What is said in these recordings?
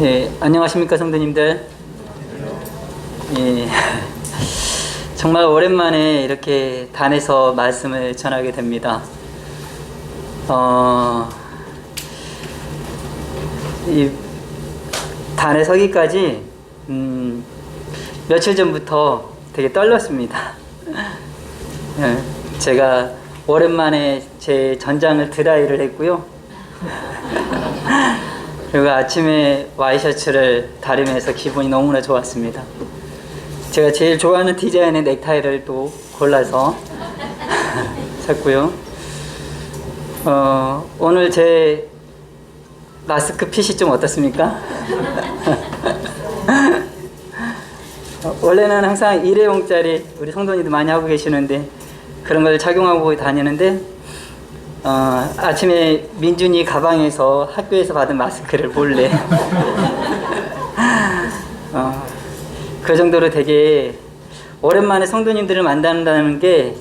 예, 안녕하십니까 성도님들. 예, 정말 오랜만에 이렇게 단에서 말씀을 전하게 됩니다. 이 단에 서기까지 며칠 전부터 되게 떨렸습니다. 예, 제가 오랜만에 제 전장을 드라이를 했고요. 그리고 아침에 와이셔츠를 다리면서 기분이 너무나 좋았습니다. 제가 제일 좋아하는 디자인의 넥타이를 또 골라서 샀고요. 오늘 제 마스크 핏이 좀 어떻습니까? 원래는 항상 일회용짜리 우리 성도님들 많이 하고 계시는데 그런 걸 착용하고 다니는데 아침에 민준이 가방에서 학교에서 받은 마스크를 몰래 그 정도로 되게 오랜만에 성도님들을 만난다는 게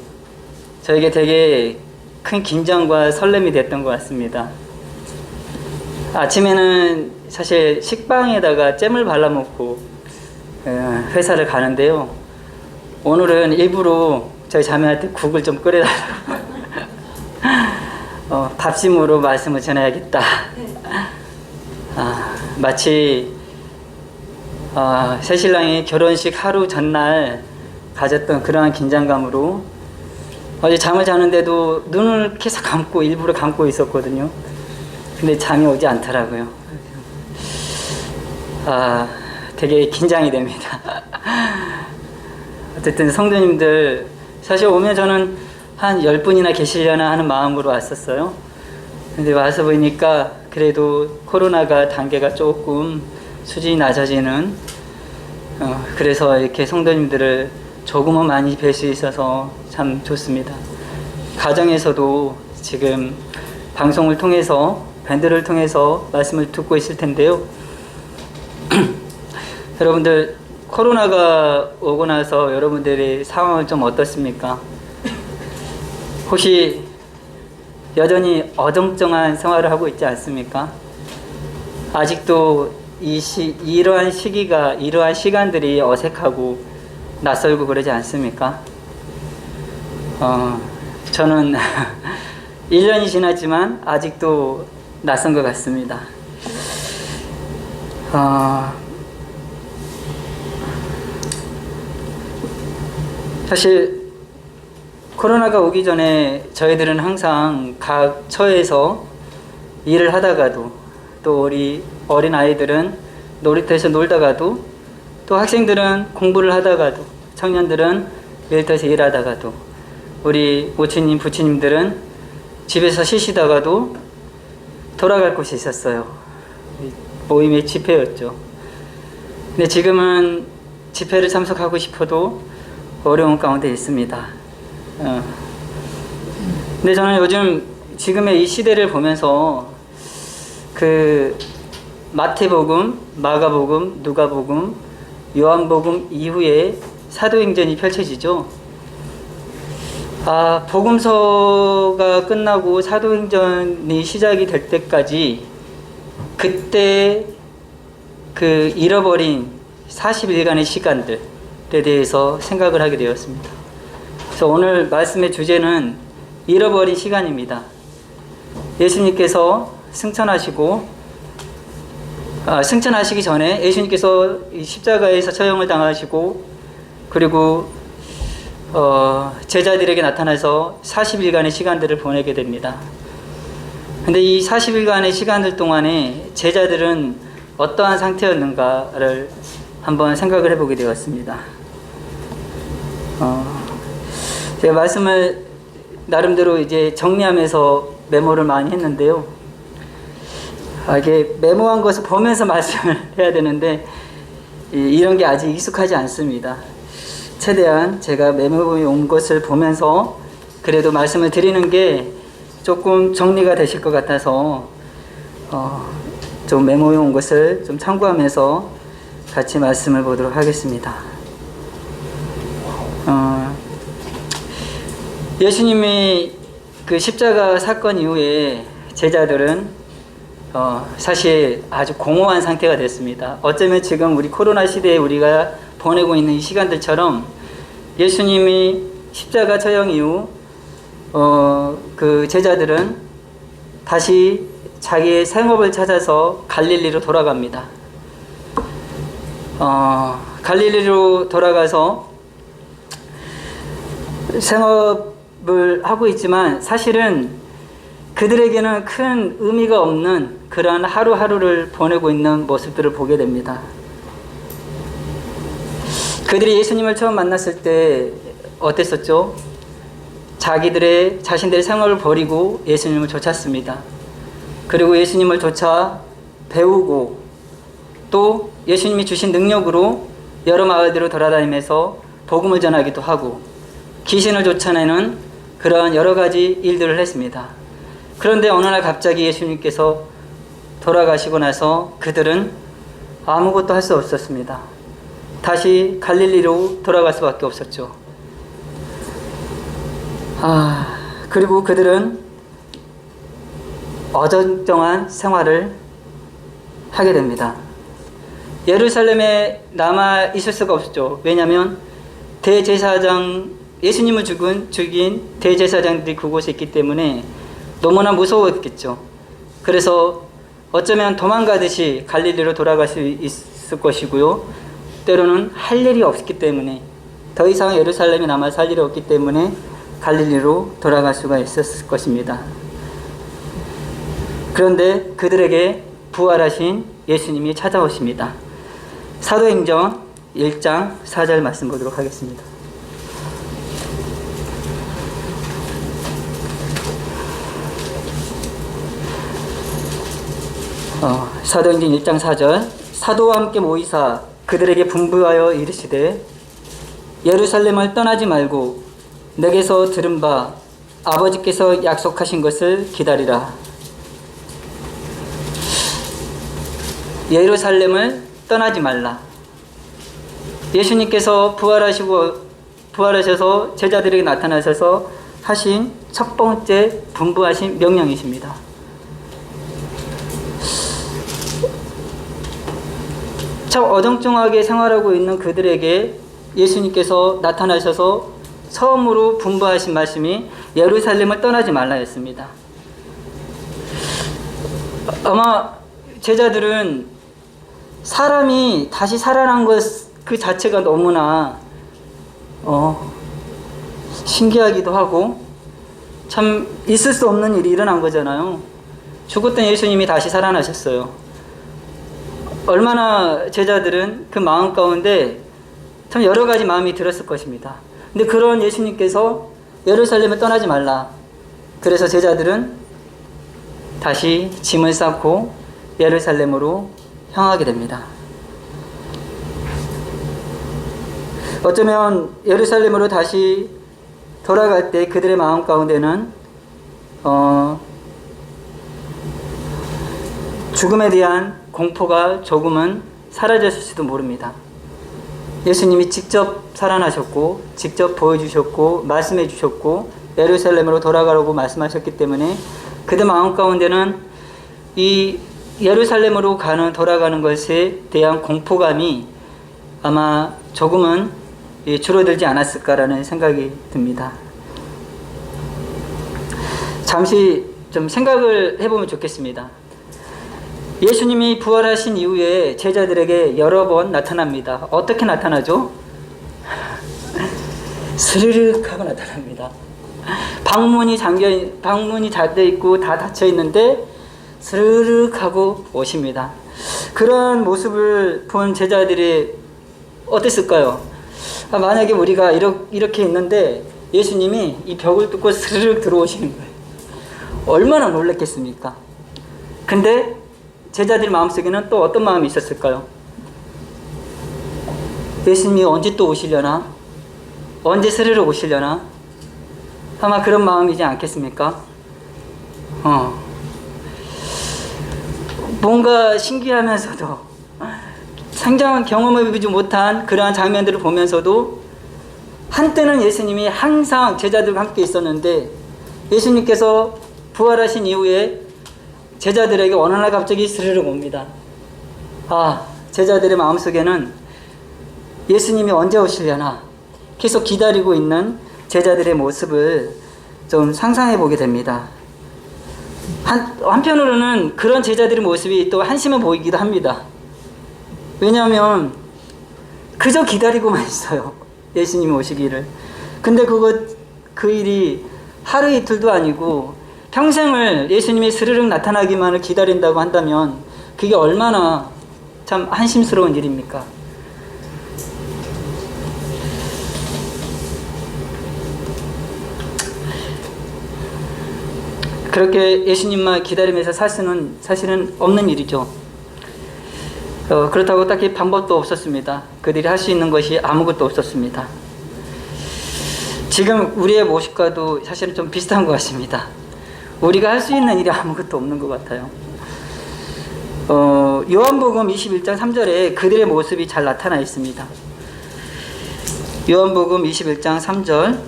저에게 되게 큰 긴장과 설렘이 됐던 것 같습니다. 아침에는 사실 식빵에다가 잼을 발라먹고 회사를 가는데요. 오늘은 일부러 저희 자매할 때 국을 좀 끓여달라고 밥심으로 말씀을 전해야겠다. 마치 새신랑이 결혼식 하루 전날 가졌던 그러한 긴장감으로 어제 잠을 자는데도 눈을 계속 감고 일부러 감고 있었거든요. 근데 잠이 오지 않더라고요. 되게 긴장이 됩니다. 어쨌든 성도님들 사실 오면 저는 한 10분이나 계시려나 하는 마음으로 왔었어요. 근데 와서 보니까 그래도 코로나가 단계가 조금 수준이 낮아지는 그래서 이렇게 성도님들을 조금은 많이 뵐 수 있어서 참 좋습니다. 가정에서도 지금 방송을 통해서 밴드를 통해서 말씀을 듣고 있을 텐데요. 여러분들 코로나가 오고 나서 여러분들의 상황은 좀 어떻습니까? 혹시 여전히 어정쩡한 생활을 하고 있지 않습니까? 아직도 이러한 시기가, 이러한 시간들이 어색하고 낯설고 그러지 않습니까? 저는 1년이 지났지만 아직도 낯선 것 같습니다. 사실 코로나가 오기 전에 저희들은 항상 각 처에서 일을 하다가도 또 우리 어린 아이들은 놀이터에서 놀다가도 또 학생들은 공부를 하다가도 청년들은 일터에서 일하다가도 우리 모친님 부친님들은 집에서 쉬시다가도 돌아갈 곳이 있었어요. 모임의 집회였죠. 근데 지금은 집회를 참석하고 싶어도 어려운 가운데 있습니다. 근데 저는 요즘 지금의 이 시대를 보면서 그 마태복음, 마가복음, 누가복음, 요한복음 이후에 사도행전이 펼쳐지죠. 복음서가 끝나고 사도행전이 시작이 될 때까지 그때 그 잃어버린 40일간의 시간들에 대해서 생각을 하게 되었습니다. 그래서 오늘 말씀의 주제는 잃어버린 시간입니다. 예수님께서 승천하시기 전에 예수님께서 십자가에서 처형을 당하시고 그리고 제자들에게 나타나서 40일간의 시간들을 보내게 됩니다. 근데 이 40일간의 시간들 동안에 제자들은 어떠한 상태였는가를 한번 생각을 해보게 되었습니다. 제가 말씀을 나름대로 이제 정리하면서 메모를 많이 했는데요. 이게 메모한 것을 보면서 말씀을 해야 되는데 이런 게 아직 익숙하지 않습니다. 최대한 제가 메모해 온 것을 보면서 그래도 말씀을 드리는 게 조금 정리가 되실 것 같아서 좀 메모해 온 것을 좀 참고하면서 같이 말씀을 보도록 하겠습니다. 예수님이 그 십자가 사건 이후에 제자들은 사실 아주 공허한 상태가 됐습니다. 어쩌면 지금 우리 코로나 시대에 우리가 보내고 있는 이 시간들처럼 예수님이 십자가 처형 이후 그 제자들은 다시 자기의 생업을 찾아서 갈릴리로 돌아갑니다. 갈릴리로 돌아가서 생업을 하고 있지만 사실은 그들에게는 큰 의미가 없는 그러한 하루하루를 보내고 있는 모습들을 보게 됩니다. 그들이 예수님을 처음 만났을 때 어땠었죠? 자신들의 생업을 버리고 예수님을 쫓았습니다. 그리고 예수님을 쫓아 배우고 또 예수님이 주신 능력으로 여러 마을들을 돌아다니면서 복음을 전하기도 하고 귀신을 쫓아내는 그러한 여러 가지 일들을 했습니다. 그런데 어느 날 갑자기 예수님께서 돌아가시고 나서 그들은 아무것도 할 수 없었습니다. 다시 갈릴리로 돌아갈 수밖에 없었죠. 그리고 그들은 어정쩡한 생활을 하게 됩니다. 예루살렘에 남아 있을 수가 없었죠. 왜냐하면 예수님을 죽인 대제사장들이 그곳에 있기 때문에 너무나 무서웠겠죠. 그래서 어쩌면 도망가듯이 갈릴리로 돌아갈 수 있을 것이고요. 때로는 할 일이 없기 때문에 더 이상 예루살렘에 남아 살 일이 없기 때문에 갈릴리로 돌아갈 수가 있었을 것입니다. 그런데 그들에게 부활하신 예수님이 찾아오십니다. 사도행전 1장 4절 말씀 보도록 하겠습니다. 사도행전 1장 4절 사도와 함께 모이사 그들에게 분부하여 이르시되 예루살렘을 떠나지 말고 내게서 들은 바 아버지께서 약속하신 것을 기다리라. 예루살렘을 떠나지 말라. 예수님께서 부활하셔서 제자들에게 나타나셔서 하신 첫 번째 분부하신 명령이십니다. 참 어정쩡하게 생활하고 있는 그들에게 예수님께서 나타나셔서 처음으로 분부하신 말씀이 예루살렘을 떠나지 말라였습니다. 아마 제자들은 사람이 다시 살아난 것 그 자체가 너무나 신기하기도 하고 참 있을 수 없는 일이 일어난 거잖아요. 죽었던 예수님이 다시 살아나셨어요. 얼마나 제자들은 그 마음 가운데 참 여러 가지 마음이 들었을 것입니다. 근데 그런 예수님께서 예루살렘을 떠나지 말라. 그래서 제자들은 다시 짐을 싸고 예루살렘으로 향하게 됩니다. 어쩌면 예루살렘으로 다시 돌아갈 때 그들의 마음 가운데는 죽음에 대한 공포가 조금은 사라졌을지도 모릅니다. 예수님이 직접 살아나셨고 직접 보여주셨고 말씀해 주셨고 예루살렘으로 돌아가라고 말씀하셨기 때문에 그들 마음 가운데는 이 예루살렘으로 돌아가는 것에 대한 공포감이 아마 조금은 줄어들지 않았을까라는 생각이 듭니다. 잠시 좀 생각을 해보면 좋겠습니다. 예수님이 부활하신 이후에 제자들에게 여러 번 나타납니다. 어떻게 나타나죠? 스르륵 하고 나타납니다. 방문이 닫혀 있고 다 닫혀 있는데 스르륵 하고 오십니다. 그런 모습을 본 제자들이 어땠을까요? 만약에 우리가 이렇게 있는데 예수님이 이 벽을 뚫고 스르륵 들어오시는 거예요. 얼마나 놀랐겠습니까? 근데 제자들 마음속에는 또 어떤 마음이 있었을까요? 예수님이 언제 또 오시려나? 언제 스르륵 오시려나? 아마 그런 마음이지 않겠습니까? 뭔가 신기하면서도 상당한 경험해보지 못한 그러한 장면들을 보면서도 한때는 예수님이 항상 제자들과 함께 있었는데 예수님께서 부활하신 이후에 제자들에게 어느 날 갑자기 스르륵 옵니다. 아, 제자들의 마음속에는 예수님이 언제 오시려나 계속 기다리고 있는 제자들의 모습을 좀 상상해 보게 됩니다. 한편으로는 그런 제자들의 모습이 또 한심해 보이기도 합니다. 왜냐하면 그저 기다리고만 있어요. 예수님이 오시기를. 근데 그 일이 하루 이틀도 아니고 평생을 예수님이 스르륵 나타나기만을 기다린다고 한다면 그게 얼마나 참 한심스러운 일입니까? 그렇게 예수님만 기다리면서 살 수는 사실은 없는 일이죠. 그렇다고 딱히 방법도 없었습니다. 그들이 할 수 있는 것이 아무것도 없었습니다. 지금 우리의 모습과도 사실은 좀 비슷한 것 같습니다. 우리가 할 수 있는 일이 아무것도 없는 것 같아요. 요한복음 21장 3절에 그들의 모습이 잘 나타나 있습니다. 요한복음 21장 3절,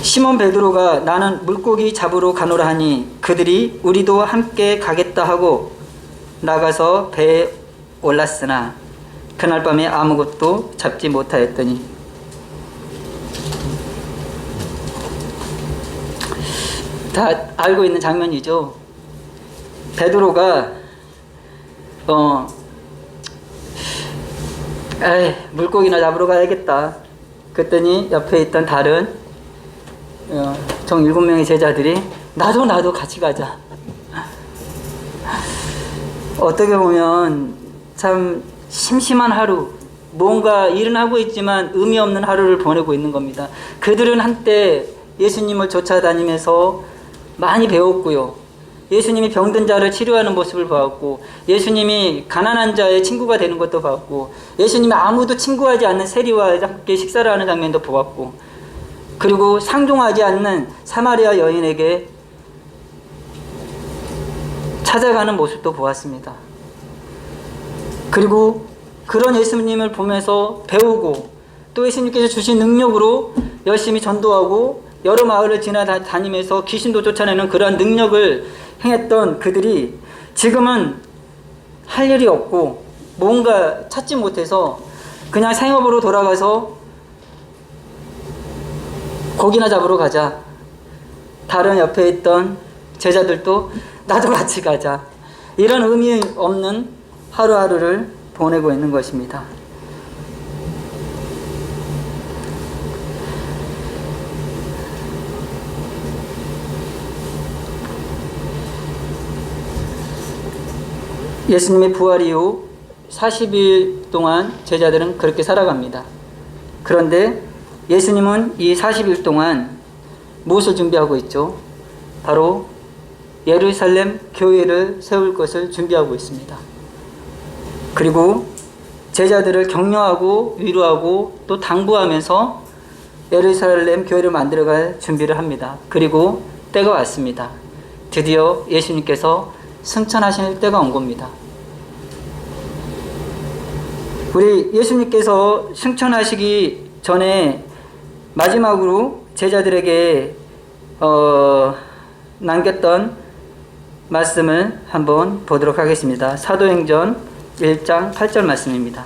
시몬 베드로가 나는 물고기 잡으러 가노라 하니 그들이 우리도 함께 가겠다 하고 나가서 배에 올랐으나 그날 밤에 아무것도 잡지 못하였더니. 다 알고 있는 장면이죠. 베드로가 물고기나 잡으러 가야겠다. 그랬더니 옆에 있던 다른 정 7명의 제자들이 나도 같이 가자. 어떻게 보면 참 심심한 하루, 뭔가 일은 하고 있지만 의미 없는 하루를 보내고 있는 겁니다. 그들은 한때 예수님을 쫓아다니면서 많이 배웠고요. 예수님이 병든 자를 치료하는 모습을 보았고, 예수님이 가난한 자의 친구가 되는 것도 봤고, 예수님이 아무도 친구하지 않는 세리와 함께 식사를 하는 장면도 보았고, 그리고 상종하지 않는 사마리아 여인에게 찾아가는 모습도 보았습니다. 그리고 그런 예수님을 보면서 배우고 또 예수님께서 주신 능력으로 열심히 전도하고 여러 마을을 지나다니면서 귀신도 쫓아내는 그런 능력을 행했던 그들이 지금은 할 일이 없고 뭔가 찾지 못해서 그냥 생업으로 돌아가서 고기나 잡으러 가자. 다른 옆에 있던 제자들도 나도 같이 가자. 이런 의미 없는 하루하루를 보내고 있는 것입니다. 예수님의 부활 이후 40일 동안 제자들은 그렇게 살아갑니다. 그런데 예수님은 이 40일 동안 무엇을 준비하고 있죠? 바로 예루살렘 교회를 세울 것을 준비하고 있습니다. 그리고 제자들을 격려하고 위로하고 또 당부하면서 예루살렘 교회를 만들어갈 준비를 합니다. 그리고 때가 왔습니다. 드디어 예수님께서 승천하실 때가 온 겁니다. 우리 예수님께서 승천하시기 전에 마지막으로 제자들에게 남겼던 말씀을 한번 보도록 하겠습니다. 사도행전 1장 8절 말씀입니다.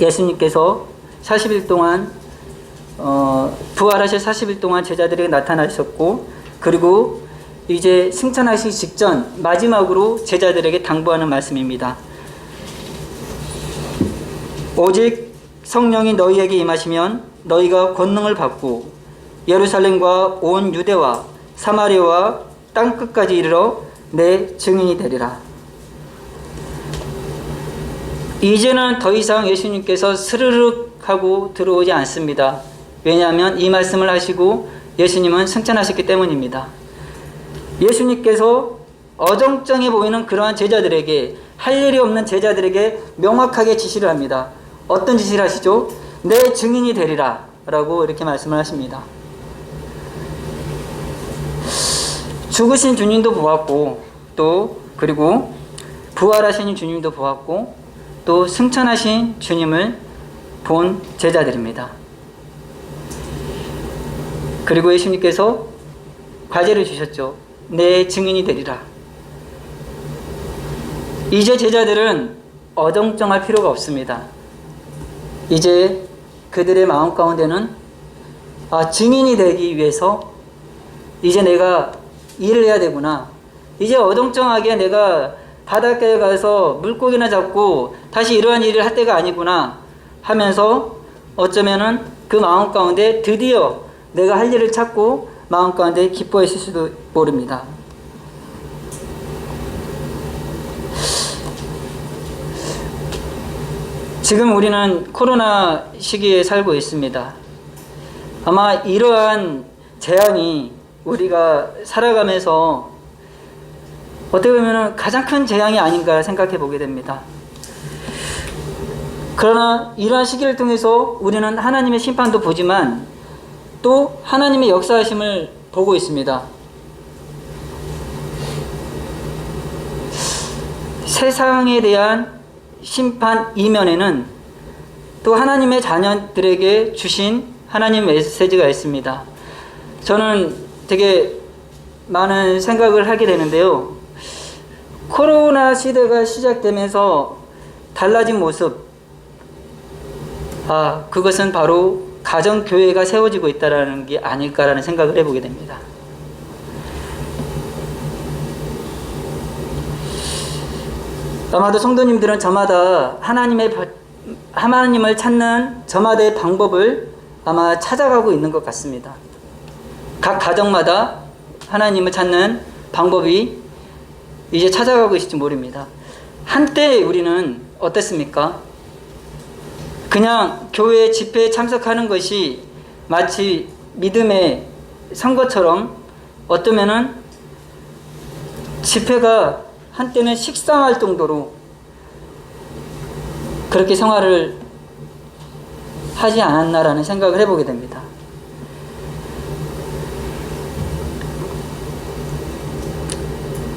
예수님께서 40일 동안 부활하실 40일 동안 제자들에게 나타나셨고, 그리고 이제 승천하시기 직전 마지막으로 제자들에게 당부하는 말씀입니다. 오직 성령이 너희에게 임하시면 너희가 권능을 받고 예루살렘과 온 유대와 사마리아와 땅끝까지 이르러 내 증인이 되리라. 이제는 더 이상 예수님께서 스르륵 하고 들어오지 않습니다. 왜냐하면 이 말씀을 하시고 예수님은 승천하셨기 때문입니다. 예수님께서 어정쩡해 보이는 그러한 제자들에게, 할 일이 없는 제자들에게 명확하게 지시를 합니다. 어떤 지시를 하시죠? 내 증인이 되리라 라고 이렇게 말씀을 하십니다. 죽으신 주님도 보았고, 또 그리고 부활하신 주님도 보았고, 또 승천하신 주님을 본 제자들입니다. 그리고 예수님께서 과제를 주셨죠. 내 증인이 되리라. 이제 제자들은 어정쩡할 필요가 없습니다. 이제 그들의 마음 가운데는 증인이 되기 위해서 이제 내가 일을 해야 되구나. 이제 어정쩡하게 내가 바닷가에 가서 물고기나 잡고 다시 이러한 일을 할 때가 아니구나 하면서 어쩌면은 그 마음 가운데 드디어 내가 할 일을 찾고 마음 가운데 기뻐했을 수도 모릅니다. 지금 우리는 코로나 시기에 살고 있습니다. 아마 이러한 재앙이 우리가 살아가면서 어떻게 보면 가장 큰 재앙이 아닌가 생각해 보게 됩니다. 그러나 이러한 시기를 통해서 우리는 하나님의 심판도 보지만 또 하나님의 역사하심을 보고 있습니다. 세상에 대한 심판 이면에는 또 하나님의 자녀들에게 주신 하나님 메시지가 있습니다. 저는 되게 많은 생각을 하게 되는데요. 코로나 시대가 시작되면서 달라진 모습, 그것은 바로 가정교회가 세워지고 있다는 게 아닐까라는 생각을 해보게 됩니다. 아마도 성도님들은 저마다 하나님을 찾는 저마다의 방법을 아마 찾아가고 있는 것 같습니다. 각 가정마다 하나님을 찾는 방법이 이제 찾아가고 있을지 모릅니다. 한때 우리는 어땠습니까? 그냥 교회 집회에 참석하는 것이 마치 믿음의 선거처럼 어쩌면은 집회가 한때는 식상할 정도로 그렇게 생활을 하지 않았나라는 생각을 해보게 됩니다.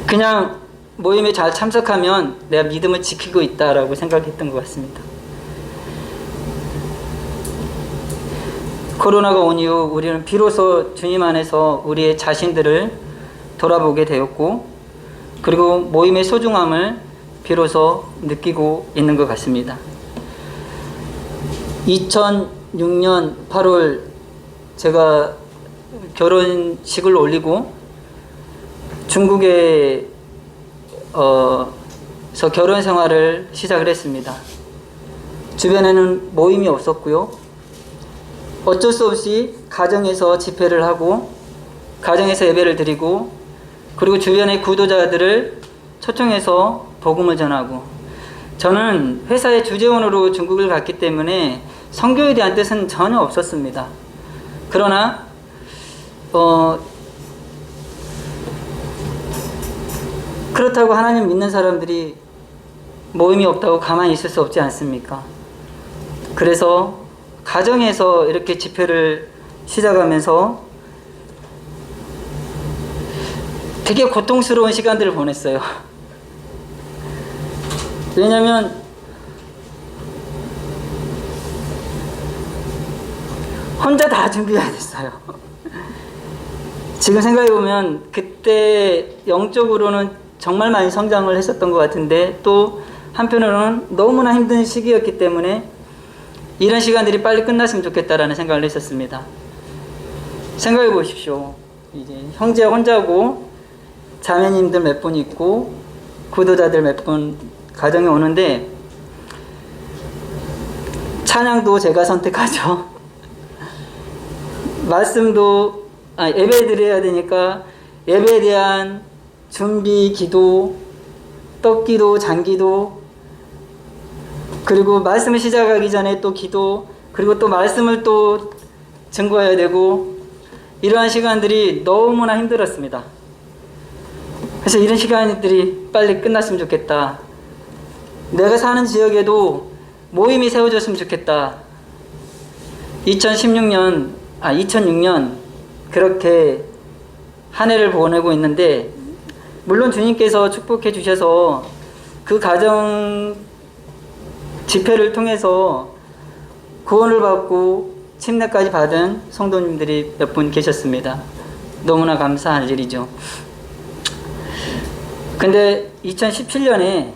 그냥 모임에 잘 참석하면 내가 믿음을 지키고 있다라고 생각했던 것 같습니다. 코로나가 온 이후 우리는 비로소 주님 안에서 우리의 자신들을 돌아보게 되었고, 그리고 모임의 소중함을 비로소 느끼고 있는 것 같습니다. 2006년 8월 제가 결혼식을 올리고 중국에서 결혼 생활을 시작을 했습니다. 주변에는 모임이 없었고요. 어쩔 수 없이 가정에서 집회를 하고 가정에서 예배를 드리고, 그리고 주변의 구도자들을 초청해서 복음을 전하고, 저는 회사의 주재원으로 중국을 갔기 때문에 선교에 대한 뜻은 전혀 없었습니다. 그러나 그렇다고 하나님 믿는 사람들이 모임이 없다고 가만히 있을 수 없지 않습니까? 그래서 가정에서 이렇게 집회를 시작하면서 되게 고통스러운 시간들을 보냈어요. 왜냐하면 혼자 다 준비해야 됐어요. 지금 생각해보면 그때 영적으로는 정말 많이 성장을 했었던 것 같은데, 또 한편으로는 너무나 힘든 시기였기 때문에 이런 시간들이 빨리 끝났으면 좋겠다라는 생각을 했었습니다. 생각해 보십시오. 이제 형제 혼자고 자매님들 몇 분 있고 구도자들 몇 분 가정에 오는데, 찬양도 제가 선택하죠. 말씀도 예배 드려야 되니까 예배에 대한 준비, 기도, 떡기도, 장기도, 그리고 말씀을 시작하기 전에 또 기도, 그리고 또 말씀을 또 증거해야 되고, 이러한 시간들이 너무나 힘들었습니다. 그래서 이런 시간들이 빨리 끝났으면 좋겠다. 내가 사는 지역에도 모임이 세워졌으면 좋겠다. 2006년 그렇게 한 해를 보내고 있는데, 물론 주님께서 축복해 주셔서 그 가정 집회를 통해서 구원을 받고 침례까지 받은 성도님들이 몇 분 계셨습니다. 너무나 감사할 일이죠. 근데 2017년에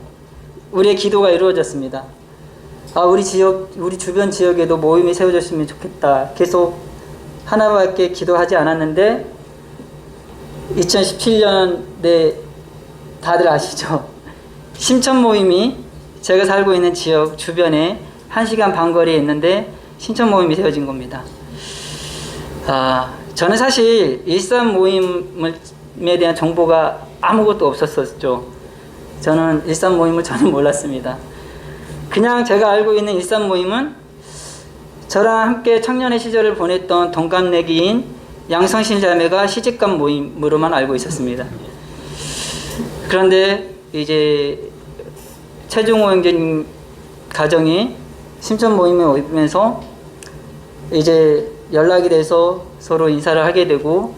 우리의 기도가 이루어졌습니다. 우리 주변 지역에도 모임이 세워졌으면 좋겠다. 계속 하나밖에 기도하지 않았는데 2017년에 다들 아시죠? 신천 모임이 제가 살고 있는 지역 주변에 1시간 반 거리에 있는데 신천 모임이 세워진 겁니다. 저는 사실 일산 모임에 대한 정보가 아무것도 없었었죠. 저는 일산 모임을 전혀 몰랐습니다. 그냥 제가 알고 있는 일산 모임은 저랑 함께 청년의 시절을 보냈던 동갑내기인 양성신 자매가 시집간 모임으로만 알고 있었습니다. 그런데 이제 최종호 형제님 가정이 신천 모임에 오면서 이제 연락이 돼서 서로 인사를 하게 되고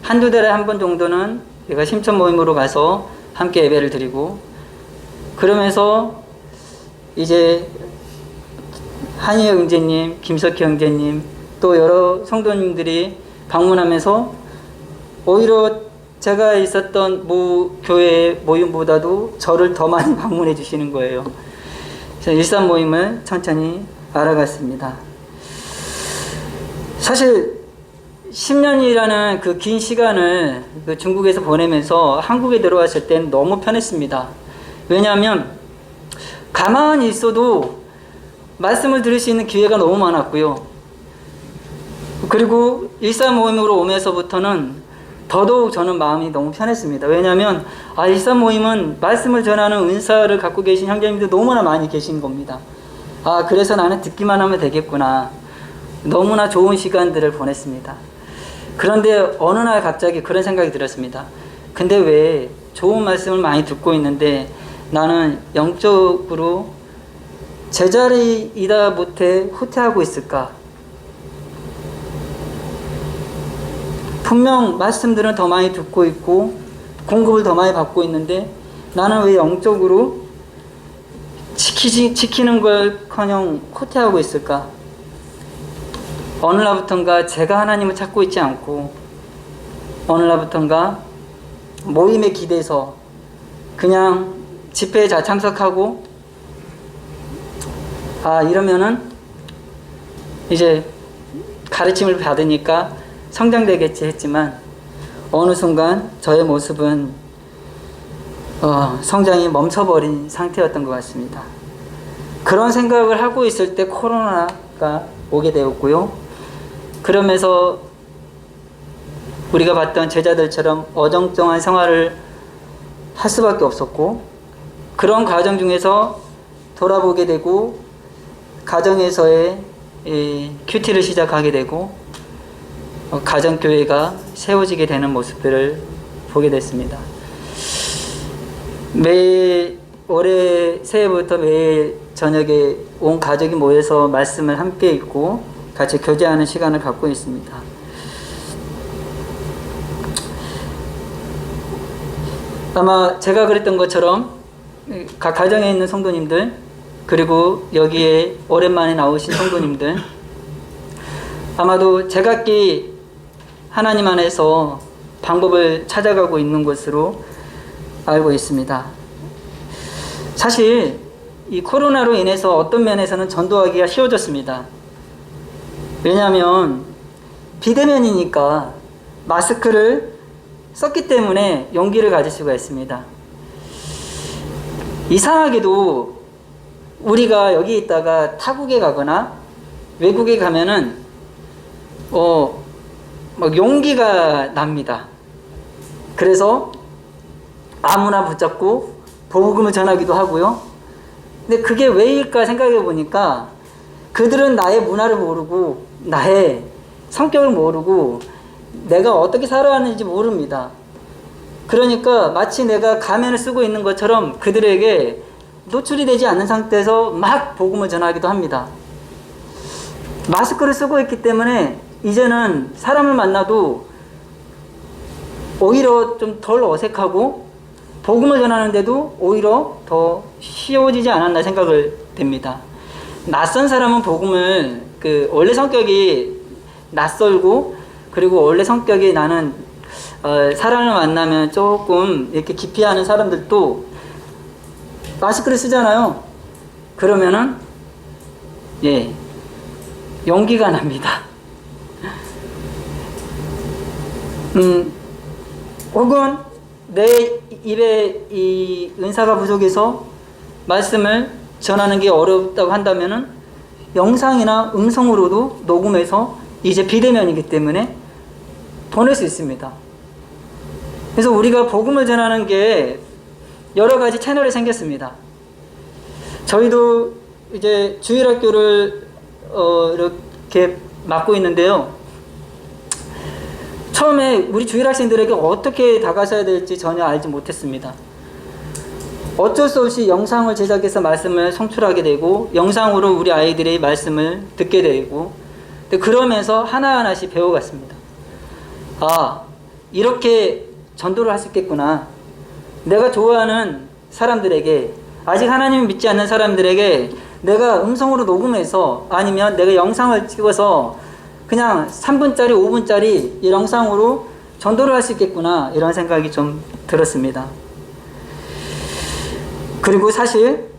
한두 달에 한 번 정도는 제가 신천 모임으로 가서 함께 예배를 드리고 그러면서 이제 한희 형제님, 김석희 형제님 또 여러 성도님들이 방문하면서 오히려 제가 있었던 교회 모임보다도 저를 더 많이 방문해 주시는 거예요. 그래서 일산 모임을 천천히 알아갔습니다. 사실 10년이라는 그 긴 시간을 중국에서 보내면서 한국에 들어왔을 땐 너무 편했습니다. 왜냐하면 가만히 있어도 말씀을 들을 수 있는 기회가 너무 많았고요. 그리고 일산 모임으로 오면서부터는 더더욱 저는 마음이 너무 편했습니다. 왜냐하면 일산 모임은 말씀을 전하는 은사를 갖고 계신 형제님들 너무나 많이 계신 겁니다. 그래서 나는 듣기만 하면 되겠구나. 너무나 좋은 시간들을 보냈습니다. 그런데 어느 날 갑자기 그런 생각이 들었습니다. 근데 왜 좋은 말씀을 많이 듣고 있는데 나는 영적으로 제자리이다 못해 후퇴하고 있을까? 분명 말씀들은 더 많이 듣고 있고 공급을 더 많이 받고 있는데 나는 왜 영적으로 지키는 걸커녕 후퇴하고 있을까? 어느 날부턴가 제가 하나님을 찾고 있지 않고 어느 날부턴가 모임에 기대서 그냥 집회에 잘 참석하고 이러면은 이제 가르침을 받으니까 성장되겠지 했지만 어느 순간 저의 모습은 성장이 멈춰버린 상태였던 것 같습니다. 그런 생각을 하고 있을 때 코로나가 오게 되었고요. 그러면서 우리가 봤던 제자들처럼 어정쩡한 생활을 할 수밖에 없었고 그런 과정 중에서 돌아보게 되고 가정에서의 큐티를 시작하게 되고 가정교회가 세워지게 되는 모습들을 보게 됐습니다. 올해 새해부터 매일 저녁에 온 가족이 모여서 말씀을 함께 읽고 같이 교제하는 시간을 갖고 있습니다. 아마 제가 그랬던 것처럼 각 가정에 있는 성도님들 그리고 여기에 오랜만에 나오신 성도님들 아마도 제각기 하나님 안에서 방법을 찾아가고 있는 것으로 알고 있습니다. 사실 이 코로나로 인해서 어떤 면에서는 전도하기가 쉬워졌습니다. 왜냐하면 비대면이니까 마스크를 썼기 때문에 용기를 가질 수가 있습니다. 이상하게도 우리가 여기 있다가 타국에 가거나 외국에 가면은 막 용기가 납니다. 그래서 아무나 붙잡고 복음을 전하기도 하고요. 근데 그게 왜일까 생각해 보니까 그들은 나의 문화를 모르고 나의 성격을 모르고 내가 어떻게 살아왔는지 모릅니다. 그러니까 마치 내가 가면을 쓰고 있는 것처럼 그들에게 노출이 되지 않는 상태에서 막 복음을 전하기도 합니다. 마스크를 쓰고 있기 때문에 이제는 사람을 만나도 오히려 좀 덜 어색하고 복음을 전하는데도 오히려 더 쉬워지지 않았나 생각을 됩니다. 낯선 사람은 복음을 원래 성격이 낯설고 그리고 원래 성격이 나는 사람을 만나면 조금 이렇게 기피하는 사람들도 마스크를 쓰잖아요. 그러면은 예, 용기가 납니다. 혹은 내 입에 이 은사가 부족해서 말씀을 전하는 게 어렵다고 한다면은 영상이나 음성으로도 녹음해서 이제 비대면이기 때문에 보낼 수 있습니다. 그래서 우리가 복음을 전하는 게 여러 가지 채널이 생겼습니다. 저희도 이제 주일학교를 이렇게 맡고 있는데요. 처음에 우리 주일학생들에게 어떻게 다가서야 될지 전혀 알지 못했습니다. 어쩔 수 없이 영상을 제작해서 말씀을 송출하게 되고 영상으로 우리 아이들의 말씀을 듣게 되고 그러면서 하나하나씩 배워갔습니다. 아, 이렇게 전도를 할 수 있겠구나. 내가 좋아하는 사람들에게, 아직 하나님을 믿지 않는 사람들에게 내가 음성으로 녹음해서 아니면 내가 영상을 찍어서 그냥 3분짜리 5분짜리 이 영상으로 전도를 할 수 있겠구나, 이런 생각이 좀 들었습니다. 그리고 사실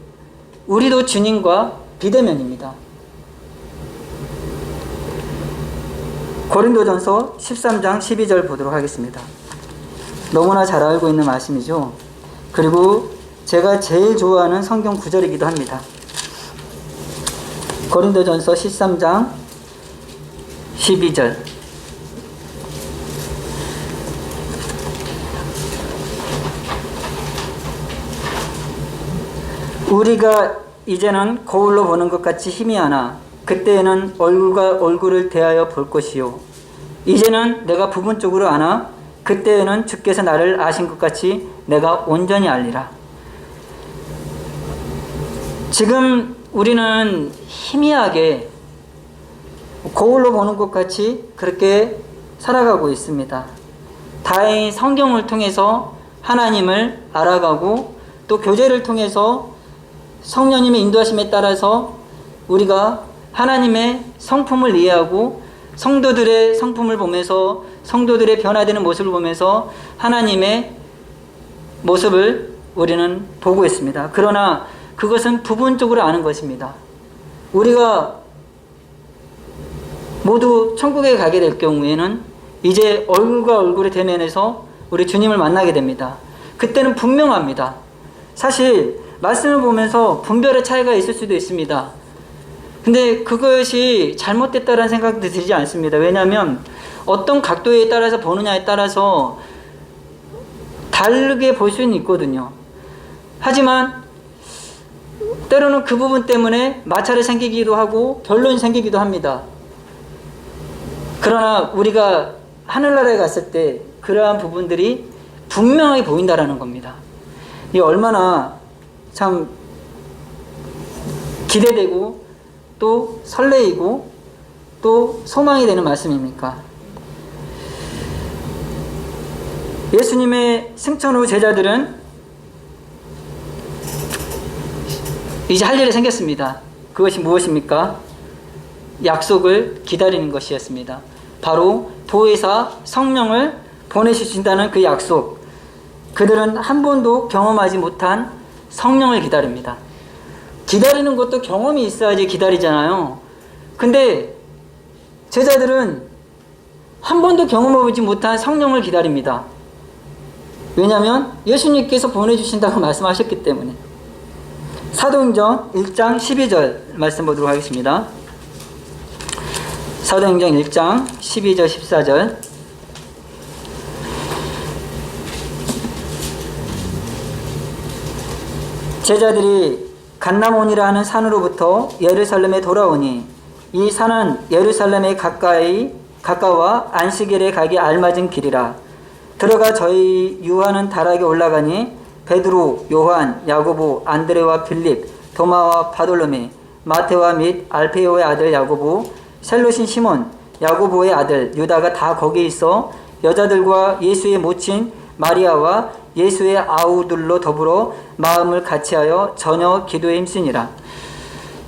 우리도 주님과 비대면입니다. 고린도전서 13장 12절 보도록 하겠습니다. 너무나 잘 알고 있는 말씀이죠. 그리고 제가 제일 좋아하는 성경 구절이기도 합니다. 고린도전서 13장 12절. 우리가 이제는 거울로 보는 것 같이 희미하나 그때에는 얼굴과 얼굴을 대하여 볼 것이요. 이제는 내가 부분적으로 아나 그때에는 주께서 나를 아신 것 같이 내가 온전히 알리라. 지금 우리는 희미하게 거울로 보는 것 같이 그렇게 살아가고 있습니다. 다행히 성경을 통해서 하나님을 알아가고 또 교제를 통해서 성령님의 인도하심에 따라서 우리가 하나님의 성품을 이해하고 성도들의 성품을 보면서 성도들의 변화되는 모습을 보면서 하나님의 모습을 우리는 보고 있습니다. 그러나 그것은 부분적으로 아는 것입니다. 우리가 모두 천국에 가게 될 경우에는 이제 얼굴과 얼굴을 대면해서 우리 주님을 만나게 됩니다. 그때는 분명합니다. 사실 말씀을 보면서 분별의 차이가 있을 수도 있습니다. 근데 그것이 잘못됐다는 생각도 들지 않습니다. 왜냐하면 어떤 각도에 따라서 보느냐에 따라서 다르게 볼 수는 있거든요. 하지만 때로는 그 부분 때문에 마찰이 생기기도 하고 변론이 생기기도 합니다. 그러나 우리가 하늘나라에 갔을 때 그러한 부분들이 분명하게 보인다라는 겁니다. 이 얼마나 참 기대되고 또 설레이고 또 소망이 되는 말씀입니까? 예수님의 승천 후 제자들은 이제 할 일이 생겼습니다. 그것이 무엇입니까? 약속을 기다리는 것이었습니다. 바로 보혜사 성령을 보내주신다는 그 약속. 그들은 한 번도 경험하지 못한 성령을 기다립니다. 기다리는 것도 경험이 있어야지 기다리잖아요. 근데 제자들은 한 번도 경험해보지 못한 성령을 기다립니다. 왜냐하면 예수님께서 보내주신다고 말씀하셨기 때문에. 사도행전 1장 12절 말씀 보도록 하겠습니다. 사도행전 1장 12절 14절. 제자들이 간나몬이라 하는 산으로부터 예루살렘에 돌아오니 이 산은 예루살렘에 가까워 안식일에 가기 알맞은 길이라. 들어가 저희 유하는 다락에 올라가니 베드로, 요한, 야고보, 안드레와 빌립, 도마와 바돌로메, 마테와 및 알페오의 아들 야고보, 셀롯인 시몬, 야고보의 아들 유다가 다 거기에 있어 여자들과 예수의 모친 마리아와 예수의 아우들로 더불어 마음을 같이하여 전혀 기도에 힘쓰니라.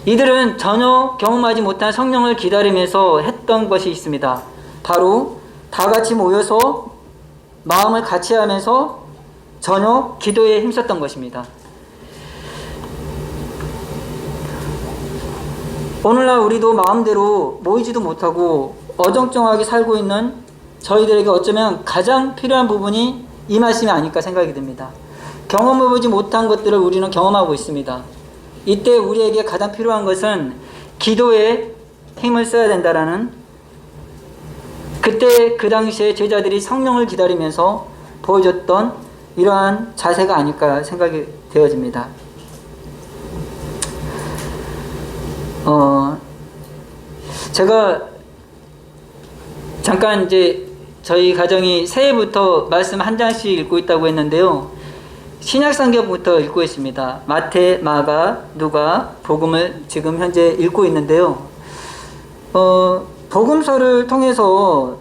이들은 전혀 경험하지 못한 성령을 기다리면서 했던 것이 있습니다. 바로 다 같이 모여서 마음을 같이 하면서 전혀 기도에 힘썼던 것입니다. 오늘날 우리도 마음대로 모이지도 못하고 어정쩡하게 살고 있는 저희들에게 어쩌면 가장 필요한 부분이 이 말씀이 아닐까 생각이 듭니다. 경험해보지 못한 것들을 우리는 경험하고 있습니다. 이때 우리에게 가장 필요한 것은 기도에 힘을 써야 된다라는, 그때 그 당시에 제자들이 성령을 기다리면서 보여줬던 이러한 자세가 아닐까 생각이 되어집니다. 제가 잠깐 이제 저희 가정이 새해부터 말씀 한 장씩 읽고 있다고 했는데요. 신약성경부터 읽고 있습니다. 마태, 마가, 누가, 복음을 지금 현재 읽고 있는데요. 복음서를 통해서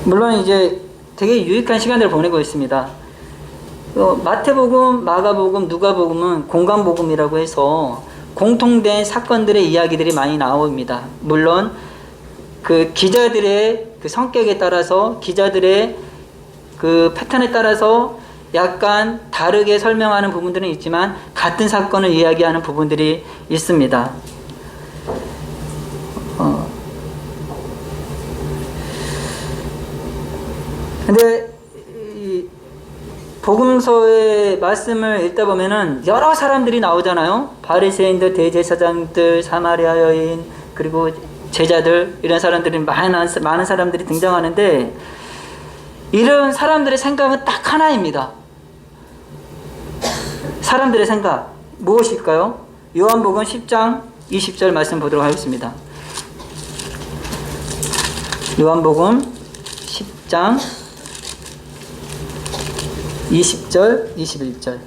물론 이제 되게 유익한 시간을 보내고 있습니다. 마태복음, 마가복음, 누가복음은 공간복음이라고 해서 공통된 사건들의 이야기들이 많이 나옵니다. 물론 그 기자들의 그 성격에 따라서, 기자들의 그 패턴에 따라서 약간 다르게 설명하는 부분들은 있지만 같은 사건을 이야기하는 부분들이 있습니다. 근데 이 복음서의 말씀을 읽다 보면은 여러 사람들이 나오잖아요. 바리새인들, 대제사장들, 사마리아 여인, 그리고 제자들, 이런 사람들이 많은 사람들이 등장하는데, 이런 사람들의 생각은 딱 하나입니다. 사람들의 생각 무엇일까요? 요한복음 10장 20절 말씀 보도록 하겠습니다. 요한복음 10장 20절 21절.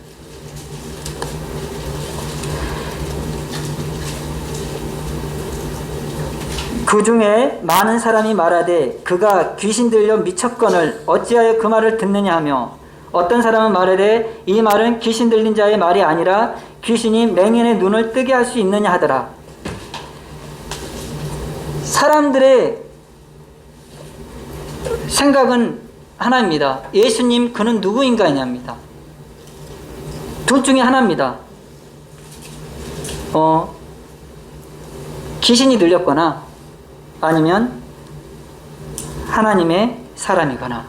그 중에 많은 사람이 말하되 그가 귀신 들려 미쳤거늘 어찌하여 그 말을 듣느냐 하며, 어떤 사람은 말하되 이 말은 귀신 들린 자의 말이 아니라 귀신이 맹인의 눈을 뜨게 할 수 있느냐 하더라. 사람들의 생각은 하나입니다. 예수님 그는 누구인가냐입니다. 둘 중에 하나입니다. 귀신이 들렸거나 아니면 하나님의 사람이거나,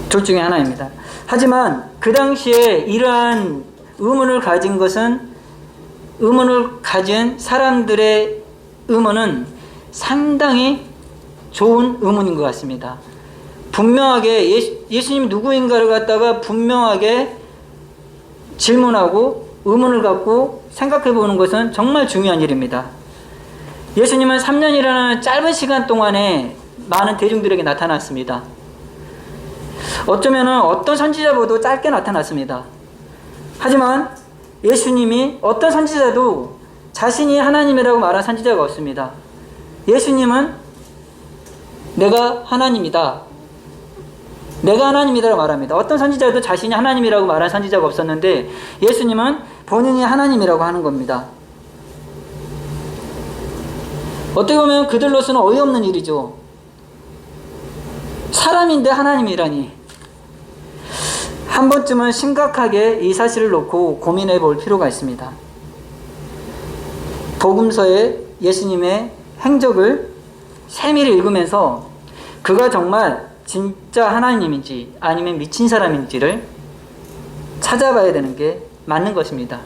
둘 중에 하나입니다. 하지만 그 당시에 이러한 의문을 가진 사람들의 의문은 상당히 좋은 의문인 것 같습니다. 분명하게 예수님 누구인가를 갖다가 분명하게 질문하고 의문을 갖고 생각해 보는 것은 정말 중요한 일입니다. 예수님은 3년이라는 짧은 시간 동안에 많은 대중들에게 나타났습니다. 어쩌면 어떤 선지자보다 짧게 나타났습니다. 하지만 예수님이 어떤 선지자도 자신이 하나님이라고 말한 선지자가 없습니다. 예수님은 내가 하나님이다, 내가 하나님이라고 말합니다. 어떤 선지자도 자신이 하나님이라고 말한 선지자가 없었는데 예수님은 본인이 하나님이라고 하는 겁니다. 어떻게 보면 그들로서는 어이없는 일이죠. 사람인데 하나님이라니. 한 번쯤은 심각하게 이 사실을 놓고 고민해 볼 필요가 있습니다. 복음서의 예수님의 행적을 세밀히 읽으면서 그가 정말 진짜 하나님인지 아니면 미친 사람인지를 찾아봐야 되는 게 맞는 것입니다.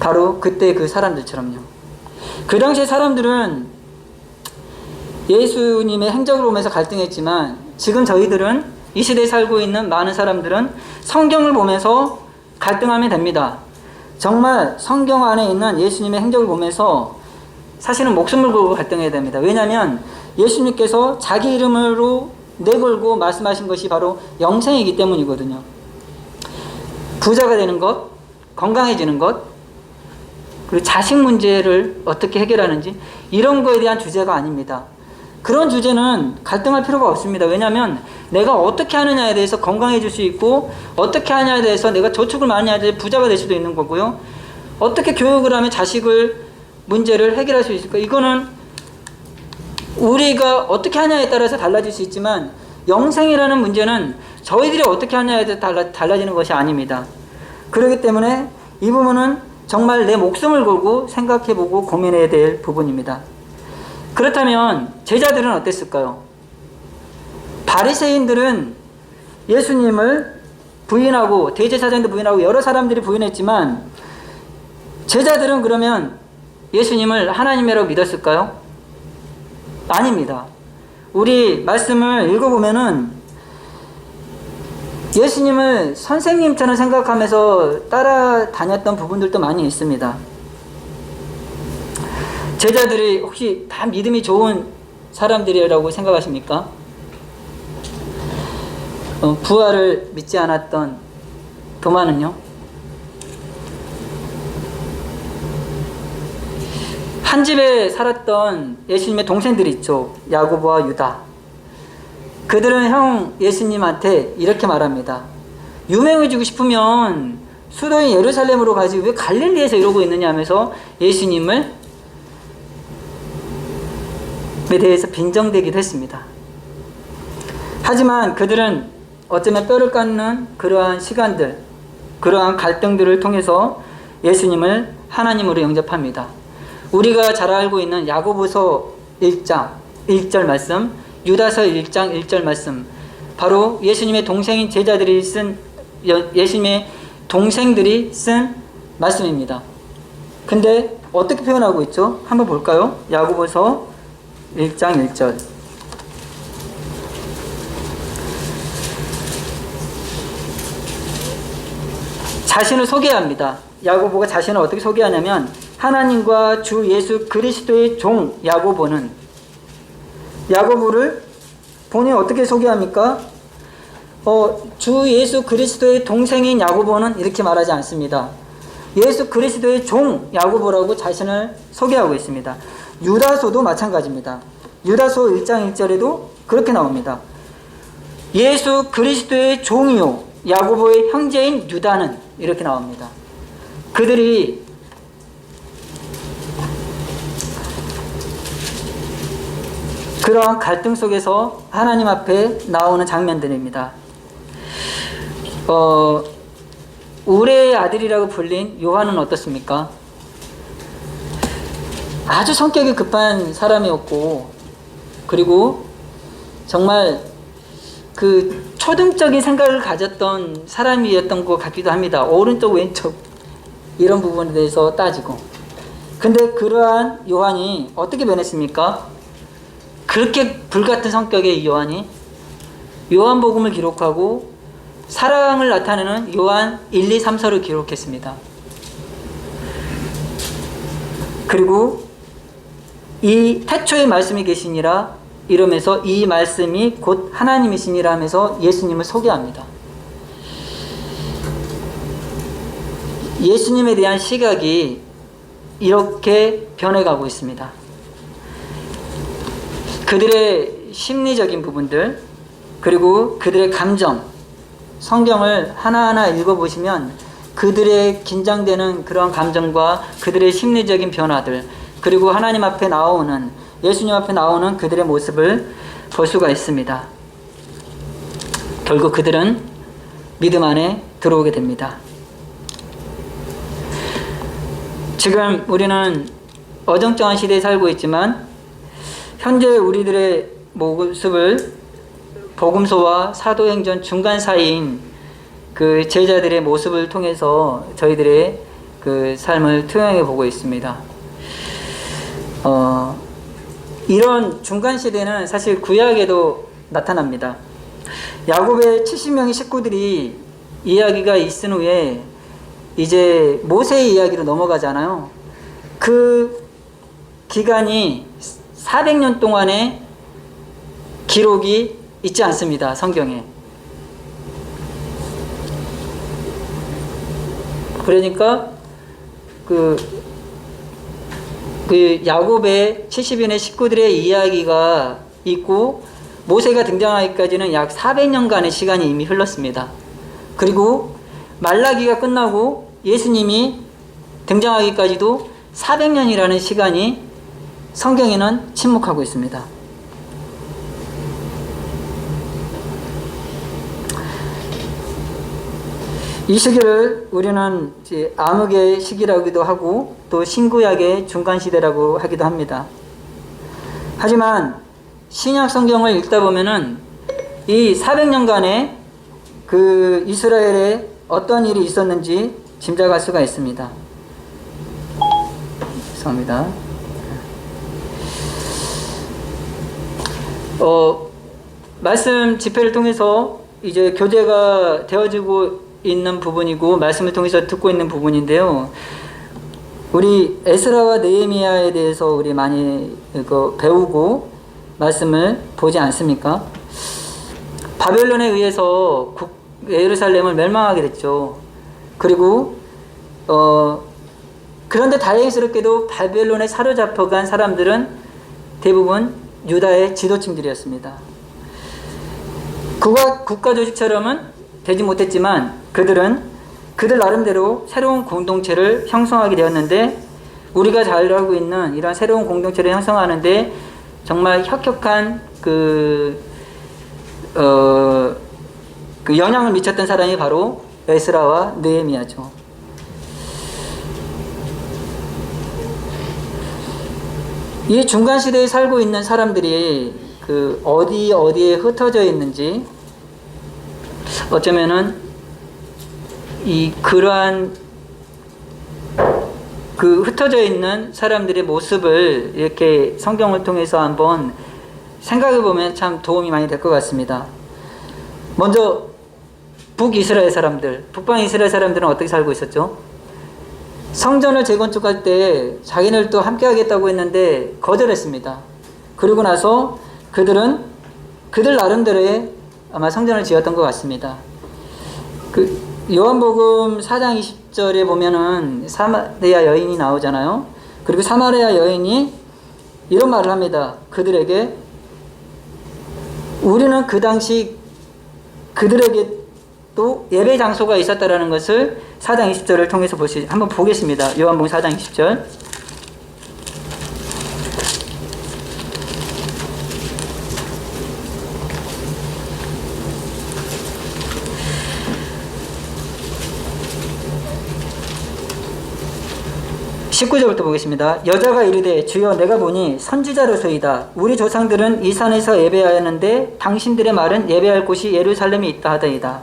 바로 그때 그 사람들처럼요. 그 당시에 사람들은 예수님의 행적을 보면서 갈등했지만, 지금 저희들은 이 시대에 살고 있는 많은 사람들은 성경을 보면서 갈등하면 됩니다. 정말 성경 안에 있는 예수님의 행적을 보면서 사실은 목숨을 걸고 갈등해야 됩니다. 왜냐하면 예수님께서 자기 이름으로 내걸고 말씀하신 것이 바로 영생이기 때문이거든요. 부자가 되는 것, 건강해지는 것, 그리고 자식 문제를 어떻게 해결하는지, 이런 거에 대한 주제가 아닙니다. 그런 주제는 갈등할 필요가 없습니다. 왜냐하면 내가 어떻게 하느냐에 대해서 건강해질 수 있고, 어떻게 하냐에 대해서 내가 저축을 많이 하지 부자가 될 수도 있는 거고요. 어떻게 교육을 하면 자식을 문제를 해결할 수 있을까? 이거는 우리가 어떻게 하냐에 따라서 달라질 수 있지만 영생이라는 문제는 저희들이 어떻게 하냐에 따라 달라지는 것이 아닙니다. 그렇기 때문에 이 부분은 정말 내 목숨을 걸고 생각해보고 고민해야 될 부분입니다. 그렇다면 제자들은 어땠을까요? 바리새인들은 예수님을 부인하고 대제사장도 부인하고 여러 사람들이 부인했지만 제자들은 그러면 예수님을 하나님이라고 믿었을까요? 아닙니다. 우리 말씀을 읽어보면은 예수님을 선생님처럼 생각하면서 따라다녔던 부분들도 많이 있습니다. 제자들이 혹시 다 믿음이 좋은 사람들이라고 생각하십니까? 부활을 믿지 않았던 도마는요? 한 집에 살았던 예수님의 동생들이 있죠. 야고보와 유다. 그들은 형 예수님한테 이렇게 말합니다. 유명해지고 싶으면 수도인 예루살렘으로 가지 왜 갈릴리에서 이러고 있느냐 하면서 예수님을 대해서 빈정대기도 했습니다. 하지만 그들은 어쩌면 뼈를 깎는 그러한 시간들, 그러한 갈등들을 통해서 예수님을 하나님으로 영접합니다. 우리가 잘 알고 있는 야고보서 1장 1절 말씀, 유다서 1장 1절 말씀, 바로 예수님의 동생인 제자들이 쓴, 예수님의 동생들이 쓴 말씀입니다. 근데 어떻게 표현하고 있죠? 한번 볼까요? 야고보서 1장 1절. 자신을 소개합니다. 야고보가 자신을 어떻게 소개하냐면 하나님과 주 예수 그리스도의 종 야고보는, 야고보를 본인이 어떻게 소개합니까? 주 예수 그리스도의 동생인 야고보는 이렇게 말하지 않습니다. 예수 그리스도의 종 야고보라고 자신을 소개하고 있습니다. 유다서도 마찬가지입니다. 유다서 1장 1절에도 그렇게 나옵니다. 예수 그리스도의 종이요 야고보의 형제인 유다는, 이렇게 나옵니다. 그들이 그러한 갈등 속에서 하나님 앞에 나오는 장면들입니다. 우레의 아들이라고 불린 요한은 어떻습니까? 아주 성격이 급한 사람이었고, 그리고 정말 그 초등적인 생각을 가졌던 사람이었던 것 같기도 합니다. 오른쪽 왼쪽 이런 부분에 대해서 따지고. 근데 그러한 요한이 어떻게 변했습니까? 그렇게 불같은 성격의 이 요한이 요한복음을 기록하고 사랑을 나타내는 요한 1, 2, 3서를 기록했습니다. 그리고 이 태초에 말씀이 계시니라 이러면서 이 말씀이 곧 하나님이시니라 하면서 예수님을 소개합니다. 예수님에 대한 시각이 이렇게 변해가고 있습니다. 그들의 심리적인 부분들, 그리고 그들의 감정, 성경을 하나하나 읽어보시면 그들의 긴장되는 그런 감정과 그들의 심리적인 변화들, 그리고 하나님 앞에 나오는, 예수님 앞에 나오는 그들의 모습을 볼 수가 있습니다. 결국 그들은 믿음 안에 들어오게 됩니다. 지금 우리는 어정쩡한 시대에 살고 있지만 현재 우리들의 모습을 복음서와 사도행전 중간 사이인 그 제자들의 모습을 통해서 저희들의 그 삶을 투영해 보고 있습니다. 이런 중간 시대는 사실 구약에도 나타납니다. 야곱의 70명의 식구들이 이야기가 있은 후에 이제 모세의 이야기로 넘어가잖아요. 그 기간이 400년 동안의 기록이 있지 않습니다. 성경에. 그러니까 그 야곱의 70인의 식구들의 이야기가 있고 모세가 등장하기까지는 약 400년간의 시간이 이미 흘렀습니다. 그리고 말라기가 끝나고 예수님이 등장하기까지도 400년이라는 시간이 성경에는 침묵하고 있습니다. 이 시기를 우리는 이제 암흑의 시기라고도 하고 또 신구약의 중간시대라고 하기도 합니다. 하지만 신약 성경을 읽다 보면은 이 400년간의 그 이스라엘에 어떤 일이 있었는지 짐작할 수가 있습니다. 죄송합니다. 말씀 집회를 통해서 이제 교제가 되어지고 있는 부분이고 말씀을 통해서 듣고 있는 부분인데요. 우리 에스라와 느헤미야에 대해서 우리 많이 배우고 말씀을 보지 않습니까? 바벨론에 의해서 예루살렘을 멸망하게 됐죠. 그리고 그런데 다행스럽게도 바벨론에 사로잡혀간 사람들은 대부분 유다의 지도층들이었습니다. 국가 조직처럼은 되지 못했지만 그들 나름대로 새로운 공동체를 형성하게 되었는데, 우리가 잘 알고 있는 이런 새로운 공동체를 형성하는데 정말 혁혁한 그 영향을 미쳤던 사람이 바로 에스라와 느헤미야죠. 이 중간 시대에 살고 있는 사람들이 그 어디에 흩어져 있는지, 어쩌면은 그러한 그 흩어져 있는 사람들의 모습을 이렇게 성경을 통해서 한번 생각해 보면 참 도움이 많이 될 것 같습니다. 먼저 북이스라엘 사람들, 북방 이스라엘 사람들은 어떻게 살고 있었죠? 성전을 재건축할 때 자기네들도 함께 하겠다고 했는데 거절했습니다. 그리고 나서 그들 나름대로의 아마 성전을 지었던 것 같습니다. 요한복음 4장 20절에 보면은 사마리아 여인이 나오잖아요. 그리고 사마리아 여인이 이런 말을 합니다. 그들에게, 우리는 그 당시 그들에게 또 예배 장소가 있었다라는 것을 4장 20절을 통해서 한번 보겠습니다. 요한복음 4장 20절. (19절부터) 보겠습니다. 여자가 이르되 주여 내가 보니 선지자로소이다. 우리 조상들은 이 산에서 예배하였는데 당신들의 말은 예배할 곳이 예루살렘에 있다 하더이다.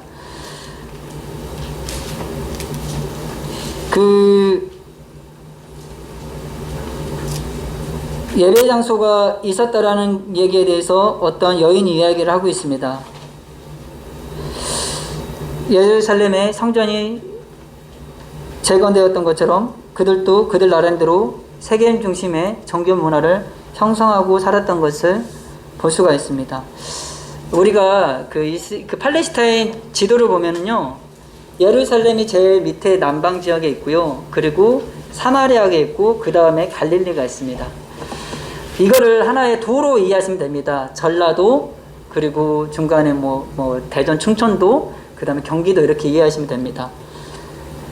예배 장소가 있었다라는 얘기에 대해서 어떤 여인이 이야기를 하고 있습니다. 예루살렘의 성전이 재건되었던 것처럼 그들도 그들 나름대로 세계 중심의 종교 문화를 형성하고 살았던 것을 볼 수가 있습니다. 우리가 그 팔레스타인 지도를 보면은요, 예루살렘이 제일 밑에 남방 지역에 있고요. 그리고 사마리아가 있고 그 다음에 갈릴리가 있습니다. 이거를 하나의 도로 이해하시면 됩니다. 전라도, 그리고 중간에 대전, 충청도, 그 다음에 경기도, 이렇게 이해하시면 됩니다.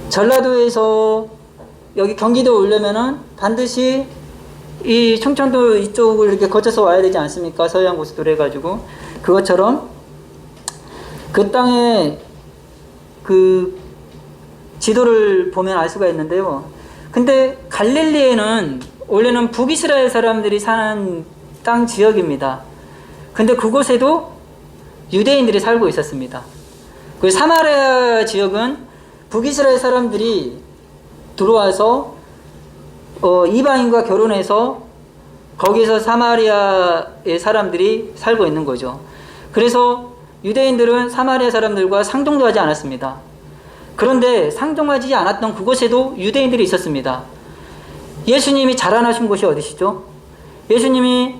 전라도에서 여기 경기도 오려면은 반드시 이 충청도 이쪽을 이렇게 거쳐서 와야 되지 않습니까? 서해안 고속도로 해가지고. 그것처럼 그 땅에 그 지도를 보면 알 수가 있는데요. 근데 갈릴리에는 원래는 북이스라엘 사람들이 사는 땅 지역입니다. 근데 그곳에도 유대인들이 살고 있었습니다. 그 사마리아 지역은 북이스라엘 사람들이 들어와서 이방인과 결혼해서 거기서 사마리아의 사람들이 살고 있는 거죠. 그래서 유대인들은 사마리아 사람들과 상종도 하지 않았습니다. 그런데 상종하지 않았던 그곳에도 유대인들이 있었습니다. 예수님이 자라나신 곳이 어디시죠? 예수님이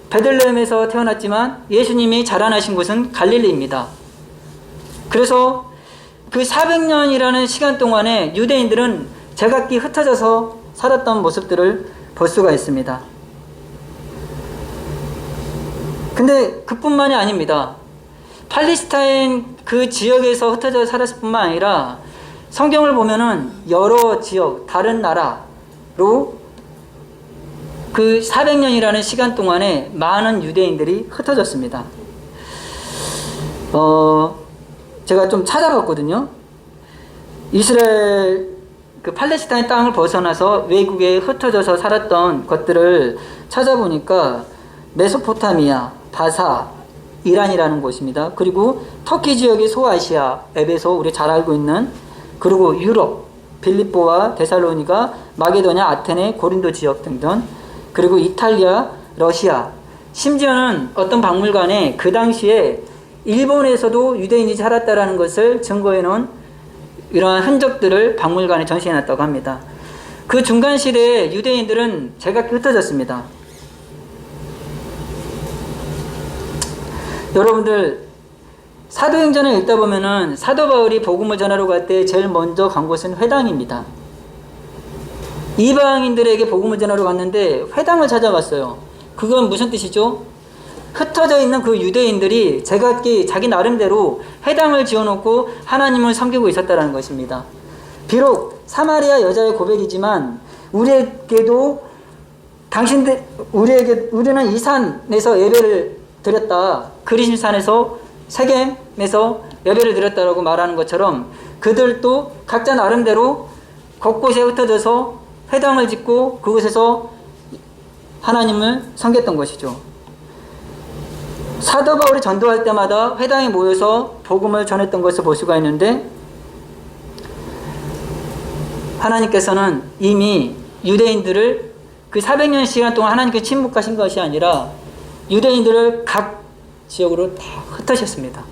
베들레헴에서 태어났지만 예수님이 자라나신 곳은 갈릴리입니다. 그래서 그 400년이라는 시간 동안에 유대인들은 제각기 흩어져서 살았던 모습들을 볼 수가 있습니다. 근데 그뿐만이 아닙니다. 팔레스타인 그 지역에서 흩어져 살았을 뿐만 아니라 성경을 보면은 여러 지역, 다른 나라로 그 400년이라는 시간 동안에 많은 유대인들이 흩어졌습니다. 제가 좀 찾아봤거든요. 이스라엘 그 팔레스타인 땅을 벗어나서 외국에 흩어져서 살았던 것들을 찾아보니까 메소포타미아, 바사, 이란이라는 곳입니다. 그리고 터키 지역의 소아시아, 에베소, 우리 잘 알고 있는, 그리고 유럽, 빌립보와 데살로니가, 마게도냐, 아테네, 고린도 지역 등등, 그리고 이탈리아, 러시아, 심지어는 어떤 박물관에 그 당시에 일본에서도 유대인이 살았다라는 것을 증거해 놓은 이러한 흔적들을 박물관에 전시해 놨다고 합니다. 그 중간 시대에 유대인들은 제각기 흩어졌습니다. 여러분들 사도행전을 읽다 보면은 사도 바울이 복음을 전하러 갈 때 제일 먼저 간 곳은 회당입니다. 이방인들에게 복음을 전하러 갔는데 회당을 찾아갔어요. 그건 무슨 뜻이죠? 흩어져 있는 그 유대인들이 제각기 자기 나름대로 회당을 지어놓고 하나님을 섬기고 있었다는 것입니다. 비록 사마리아 여자의 고백이지만 우리에게도 우리는 이 산에서 예배를 드렸다. 그리심산에서 세겜에서 예배를 드렸다라고 말하는 것처럼 그들도 각자 나름대로 곳곳에 흩어져서 회당을 짓고 그곳에서 하나님을 섬겼던 것이죠. 사도 바울이 전도할 때마다 회당에 모여서 복음을 전했던 것을 볼 수가 있는데, 하나님께서는 이미 유대인들을 그 400년 시간 동안 하나님께 침묵하신 것이 아니라 유대인들을 각 지역으로 다 흩으셨습니다.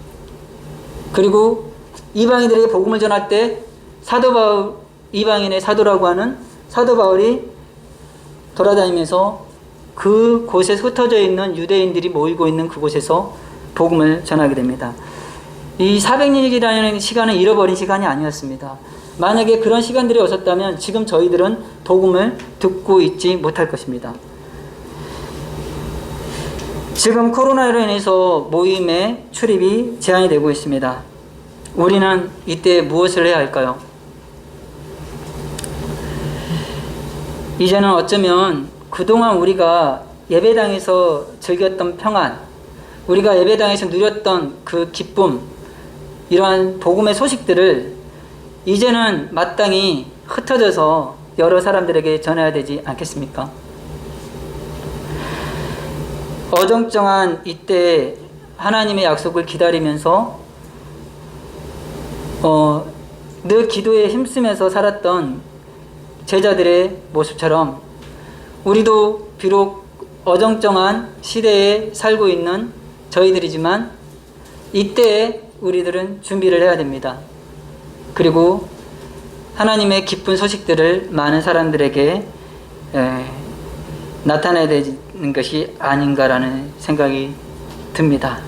그리고 이방인들에게 복음을 전할 때 사도 바울, 이방인의 사도라고 하는 사도 바울이 돌아다니면서 그 곳에 흩어져 있는 유대인들이 모이고 있는 그곳에서 복음을 전하게 됩니다. 이 400년이라는 시간은 잃어버린 시간이 아니었습니다. 만약에 그런 시간들이 없었다면 지금 저희들은 복음을 듣고 있지 못할 것입니다. 지금 코로나로 인해서 모임의 출입이 제한이 되고 있습니다. 우리는 이때 무엇을 해야 할까요? 이제는 어쩌면 그동안 우리가 예배당에서 즐겼던 평안, 우리가 예배당에서 누렸던 그 기쁨, 이러한 복음의 소식들을 이제는 마땅히 흩어져서 여러 사람들에게 전해야 되지 않겠습니까? 어정쩡한 이때 하나님의 약속을 기다리면서 늘 기도에 힘쓰면서 살았던 제자들의 모습처럼 우리도 비록 어정쩡한 시대에 살고 있는 저희들이지만 이때에 우리들은 준비를 해야 됩니다. 그리고 하나님의 기쁜 소식들을 많은 사람들에게 나타내야 되는 것이 아닌가라는 생각이 듭니다.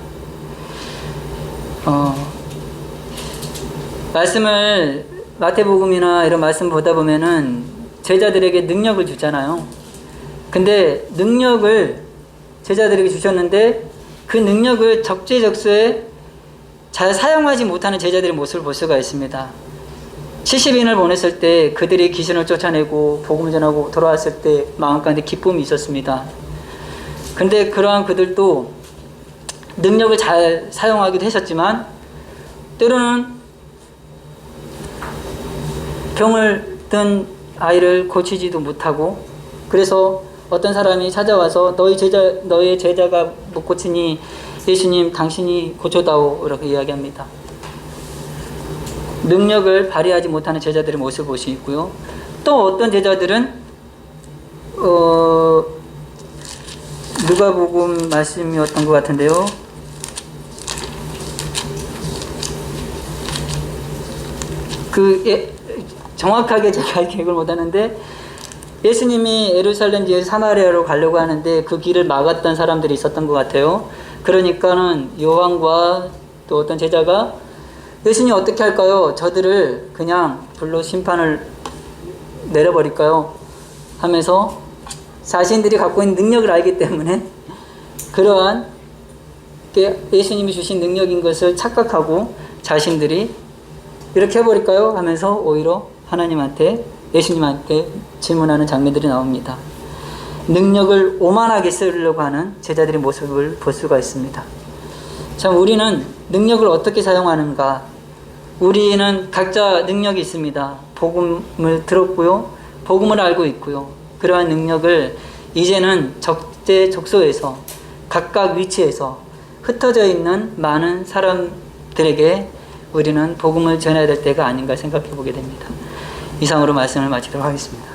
말씀을 마태복음이나 이런 말씀 보다 보면은 제자들에게 능력을 주잖아요. 근데 능력을 제자들에게 주셨는데 그 능력을 적재적소에 잘 사용하지 못하는 제자들의 모습을 볼 수가 있습니다. 70인을 보냈을 때 그들이 귀신을 쫓아내고 복음 전하고 돌아왔을 때 마음 가운데 기쁨이 있었습니다. 근데 그러한 그들도 능력을 잘 사용하기도 했었지만 때로는 병을 든 아이를 고치지도 못하고, 그래서 어떤 사람이 찾아와서 너의 제자가 못 고치니 예수님 당신이 고쳐다오 이렇게 이야기합니다. 능력을 발휘하지 못하는 제자들의 모습을 볼 수 있고요. 또 어떤 제자들은 누가복음 말씀이었던 것 같은데요. 정확하게 제가 기억을 못하는데 예수님이 예루살렘 지역에서 사마리아로 가려고 하는데 그 길을 막았던 사람들이 있었던 것 같아요. 그러니까는 요한과 또 어떤 제자가 예수님 어떻게 할까요? 저들을 그냥 불로 심판을 내려버릴까요? 하면서 자신들이 갖고 있는 능력을 알기 때문에 그러한 예수님이 주신 능력인 것을 착각하고 자신들이 이렇게 해버릴까요? 하면서 오히려 예수님한테 질문하는 장면들이 나옵니다. 능력을 오만하게 쓰려고 하는 제자들의 모습을 볼 수가 있습니다. 참 우리는 능력을 어떻게 사용하는가, 우리는 각자 능력이 있습니다. 복음을 들었고요. 복음을 알고 있고요. 그러한 능력을 이제는 적재적소에서 각각 위치에서 흩어져 있는 많은 사람들에게 우리는 복음을 전해야 될 때가 아닌가 생각해 보게 됩니다. 이상으로 말씀을 마치도록 하겠습니다.